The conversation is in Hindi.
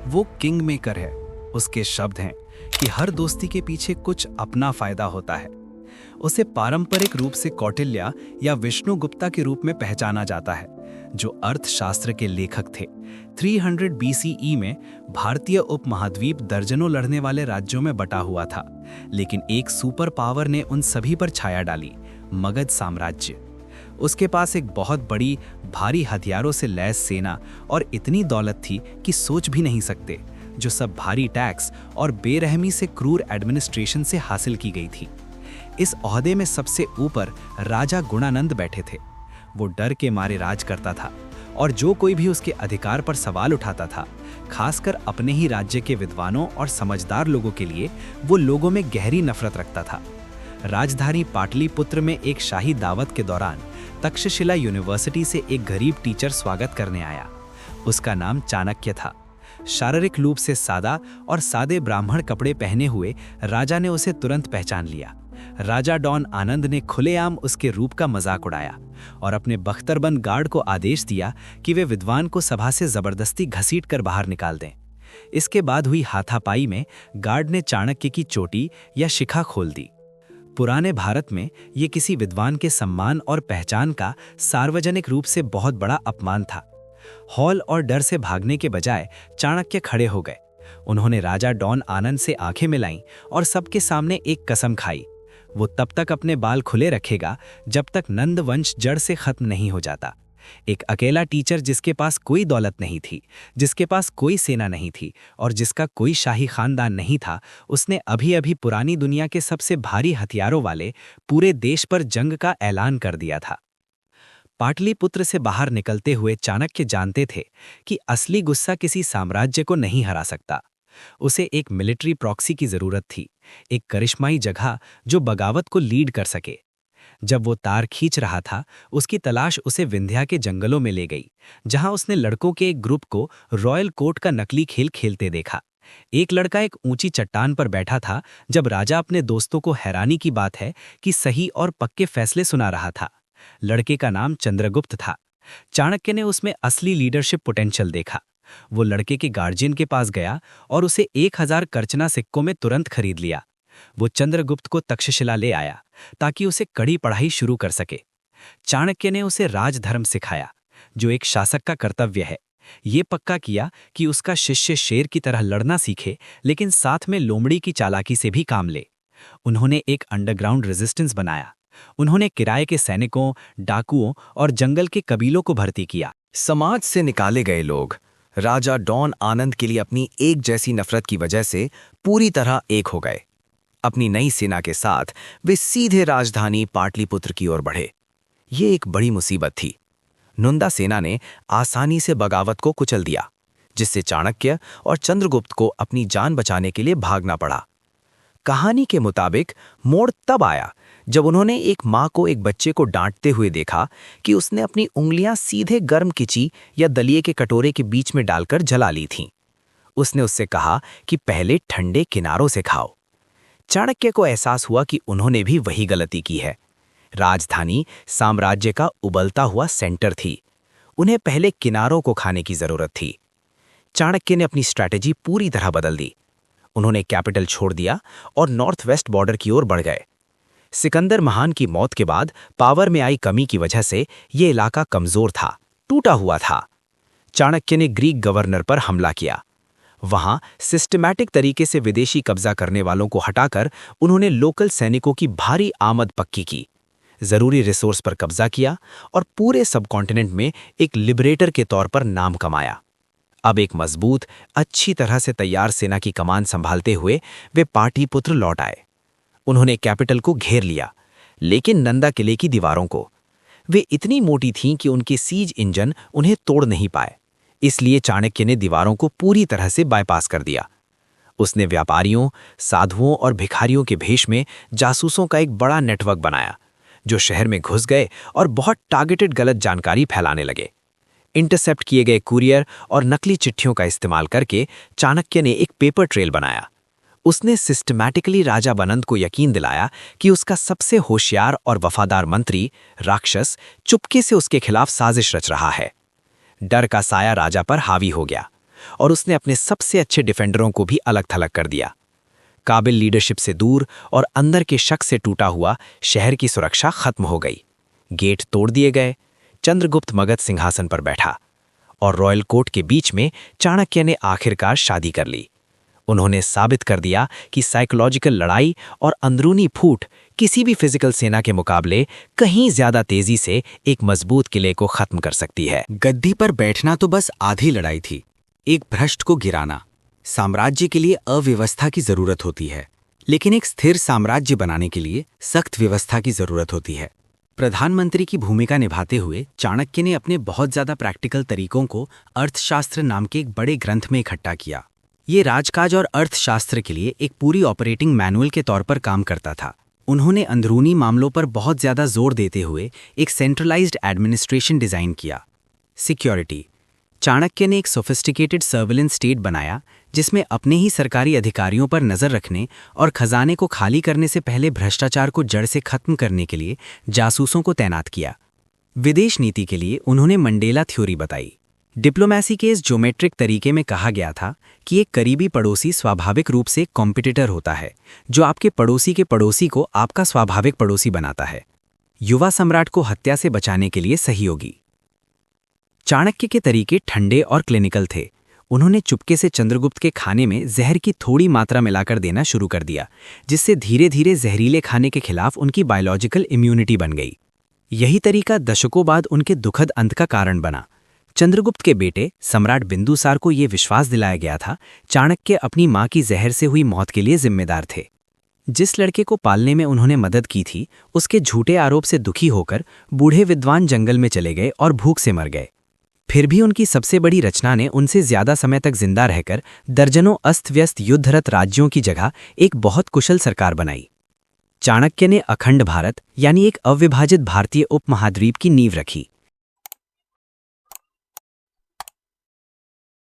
वो किंग मेकर है। उसके शब्द हैं कि हर दोस्ती के पीछे कुछ अपना फायदा होता है। उसे पारंपरिक रूप से कौटिल्य या विष्णु गुप्ता के रूप में पहचाना जाता है, जो अर्थशास्त्र के लेखक थे। 300 BCE में भारतीय उपमहाद्वीप दर्जनों लड़ने वाले राज्यों में बटा हुआ था, लेकिन एक सुपर पावर ने उन सभी पर छाया डाली, मगध साम्राज्य। उसके पास एक बहुत बड़ी, भारी हथियारों से लैस सेना और इतनी दौलत थी कि सोच भी नहीं सकते, जो सब भारी टैक्स और बेरहमी से क्रूर एडमिनिस्ट्रेशन से हासिल की गई थी। इस ओहदे में सबसे ऊपर राजा गुणानंद बैठे थे। वो डर के मारे राज करता था और जो कोई भी उसके अधिकार पर सवाल उठाता था, खासकर अपने ही राज्य के विद्वानों और समझदार लोगों के लिए, वो लोगों में गहरी नफरत रखता था। राजधानी पाटलिपुत्र में एक शाही दावत के दौरान तक्षशिला यूनिवर्सिटी से एक गरीब टीचर स्वागत करने आया। उसका नाम चाणक्य था। शारीरिक रूप से सादा और सादे ब्राह्मण कपड़े पहने हुए राजा ने उसे तुरंत पहचान लिया। राजा डॉन आनंद ने खुलेआम उसके रूप का मजाक उड़ाया और अपने बख्तरबंद गार्ड को आदेश दिया कि वे विद्वान को सभा से जबरदस्ती घसीट कर बाहर निकाल दें। इसके बाद हुई हाथापाई में गार्ड ने चाणक्य की चोटी या शिखा खोल दी। पुराने भारत में ये किसी विद्वान के सम्मान और पहचान का सार्वजनिक रूप से बहुत बड़ा अपमान था। हॉल और डर से भागने के बजाय चाणक्य खड़े हो गए। उन्होंने राजा डॉन आनंद से आंखें मिलाईं और सबके सामने एक कसम खाई। वो तब तक अपने बाल खुले रखेगा जब तक नंद वंश जड़ से खत्म नहीं हो जाता। एक अकेला टीचर जिसके पास कोई दौलत नहीं थी, जिसके पास कोई सेना नहीं थी और जिसका कोई शाही खानदान नहीं था, उसने अभी अभी पुरानी दुनिया के सबसे भारी हथियारों वाले पूरे देश पर जंग का ऐलान कर दिया था। पाटलिपुत्र से बाहर निकलते हुए चाणक्य जानते थे कि असली गुस्सा किसी साम्राज्य को नहीं हरा सकता। उसे एक मिलिट्री प्रॉक्सी की जरूरत थी, एक करिश्माई जगह जो बगावत को लीड कर सके। जब वो तार खींच रहा था, उसकी तलाश उसे विंध्या के जंगलों में ले गई, जहां उसने लड़कों के एक ग्रुप को रॉयल कोर्ट का नकली खेल खेलते देखा। एक लड़का एक ऊंची चट्टान पर बैठा था जब राजा अपने दोस्तों को हैरानी की बात है कि सही और पक्के फैसले सुना रहा था। लड़के का नाम चंद्रगुप्त था। चाणक्य ने उसमें असली लीडरशिप पोटेंशियल देखा। वो लड़के के गार्जियन के पास गया और उसे 1000 करचना सिक्कों में तुरंत खरीद लिया। वो चंद्रगुप्त को तक्षशिला ले आया ताकि उसे कड़ी पढ़ाई शुरू कर सके। चाणक्य ने उसे राजधर्म सिखाया, जो एक शासक का कर्तव्य है। ये पक्का किया कि उसका शिष्य शेर की तरह लड़ना सीखे, लेकिन साथ में लोमड़ी की चालाकी से भी काम ले। उन्होंने एक अंडरग्राउंड रेजिस्टेंस बनाया। उन्होंने किराए के सैनिकों, डाकुओं और जंगल के कबीलों को भर्ती किया। समाज से निकाले गए लोग राजा डॉन आनंद के लिए अपनी एक जैसी नफरत की वजह से पूरी तरह एक हो गए। अपनी नई सेना के साथ वे सीधे राजधानी पाटलिपुत्र की ओर बढ़े। ये एक बड़ी मुसीबत थी। नुंदा सेना ने आसानी से बगावत को कुचल दिया, जिससे चाणक्य और चंद्रगुप्त को अपनी जान बचाने के लिए भागना पड़ा। कहानी के मुताबिक मोड़ तब आया जब उन्होंने एक माँ को एक बच्चे को डांटते हुए देखा कि उसने अपनी उंगलियां सीधे गर्म किची या दलिए के कटोरे के बीच में डालकर जला ली थीं। उसने उससे कहा कि पहले ठंडे किनारों से खाओ। चाणक्य को एहसास हुआ कि उन्होंने भी वही गलती की है। राजधानी साम्राज्य का उबलता हुआ सेंटर थी। उन्हें पहले किनारों को खाने की जरूरत थी। चाणक्य ने अपनी स्ट्रैटेजी पूरी तरह बदल दी। उन्होंने कैपिटल छोड़ दिया और नॉर्थ वेस्ट बॉर्डर की ओर बढ़ गए। सिकंदर महान की मौत के बाद पावर में आई कमी की वजह से यह इलाका कमजोर था, टूटा हुआ था। चाणक्य ने ग्रीक गवर्नर पर हमला किया। वहां सिस्टमैटिक तरीके से विदेशी कब्जा करने वालों को हटाकर उन्होंने लोकल सैनिकों की भारी आमद पक्की की, जरूरी रिसोर्स पर कब्जा किया और पूरे सबकॉन्टिनेंट में एक लिबरेटर के तौर पर नाम कमाया। अब एक मजबूत, अच्छी तरह से तैयार सेना की कमान संभालते हुए वे पाटलिपुत्र लौट आए। उन्होंने कैपिटल को घेर लिया, लेकिन नंदा किले की दीवारों को। वे इतनी मोटी थीं कि उनके सीज इंजन उन्हें तोड़ नहीं पाए। इसलिए चाणक्य ने दीवारों को पूरी तरह से बाईपास कर दिया। उसने व्यापारियों, साधुओं और भिखारियों के भेष में जासूसों का एक बड़ा नेटवर्क बनाया, जो शहर में घुस गए और बहुत टारगेटेड गलत जानकारी फैलाने लगे। इंटरसेप्ट किए गए कुरियर और नकली चिट्ठियों का इस्तेमाल करके चाणक्य ने एक पेपर ट्रेल बनाया। उसने सिस्टमैटिकली राजा बनंद को यकीन दिलाया कि उसका सबसे होशियार और वफादार मंत्री राक्षस चुपके से उसके खिलाफ साजिश रच रहा है। डर का साया राजा पर हावी हो गया। और उसने अपने सबसे अच्छे डिफेंडरों को भी अलग थलग कर दिया। काबिल लीडरशिप से दूर और अंदर के शक से टूटा हुआ शहर की सुरक्षा खत्म हो गई। गेट तोड़ दिए गए। चंद्रगुप्त मगध सिंहासन पर बैठा और रॉयल कोर्ट के बीच में चाणक्य ने आखिरकार शादी कर ली। उन्होंने साबित कर दिया कि साइकोलॉजिकल लड़ाई और अंदरूनी फूट किसी भी फिजिकल सेना के मुकाबले कहीं ज्यादा तेजी से एक मजबूत किले को खत्म कर सकती है। गद्दी पर बैठना तो बस आधी लड़ाई थी, एक भ्रष्ट को गिराना। साम्राज्य के लिए अव्यवस्था की जरूरत होती है, लेकिन एक स्थिर साम्राज्य बनाने के लिए सख्त व्यवस्था की जरूरत होती है। प्रधानमंत्री की भूमिका निभाते हुए चाणक्य ने अपने बहुत ज्यादा प्रैक्टिकल तरीकों को अर्थशास्त्र नाम के एक बड़े ग्रंथ में इकट्ठा किया। ये राजकाज और अर्थशास्त्र के लिए एक पूरी ऑपरेटिंग मैनुअल के तौर पर काम करता था। उन्होंने अंदरूनी मामलों पर बहुत ज्यादा जोर देते हुए एक सेंट्रलाइज्ड एडमिनिस्ट्रेशन डिजाइन किया। सिक्योरिटी। चाणक्य ने एक सोफिस्टिकेटेड सर्विलेंस स्टेट बनाया जिसमें अपने ही सरकारी अधिकारियों पर नजर रखने और खजाने को खाली करने से पहले भ्रष्टाचार को जड़ से खत्म करने के लिए जासूसों को तैनात किया। विदेश नीति के लिए उन्होंने मंडेला थ्योरी बताई। डिप्लोमेसी के इस ज्योमेट्रिक तरीके में कहा गया था कि एक करीबी पड़ोसी स्वाभाविक रूप से कॉम्पिटिटर होता है, जो आपके पड़ोसी के पड़ोसी को आपका स्वाभाविक पड़ोसी बनाता है। युवा सम्राट को हत्या से बचाने के लिए सहयोगी। चाणक्य के तरीके ठंडे और क्लिनिकल थे। उन्होंने चुपके से चंद्रगुप्त के खाने में जहर की थोड़ी मात्रा मिलाकर देना शुरू कर दिया, जिससे धीरे धीरे जहरीले खाने के खिलाफ उनकी बायोलॉजिकल इम्यूनिटी बन गई। यही तरीका दशकों बाद उनके दुखद अंत का कारण बना। चंद्रगुप्त के बेटे सम्राट बिंदुसार को यह विश्वास दिलाया गया था चाणक्य अपनी मां की जहर से हुई मौत के लिए जिम्मेदार थे। जिस लड़के को पालने में उन्होंने मदद की थी, उसके झूठे आरोप से दुखी होकर बूढ़े विद्वान जंगल में चले गए और भूख से मर गए। फिर भी उनकी सबसे बड़ी रचना ने उनसे ज्यादा समय तक जिंदा रहकर दर्जनों अस्त-व्यस्त युद्धरत राज्यों की जगह एक बहुत कुशल सरकार बनाई। चाणक्य ने अखंड भारत यानी एक अविभाजित भारतीय उपमहाद्वीप की नींव रखी।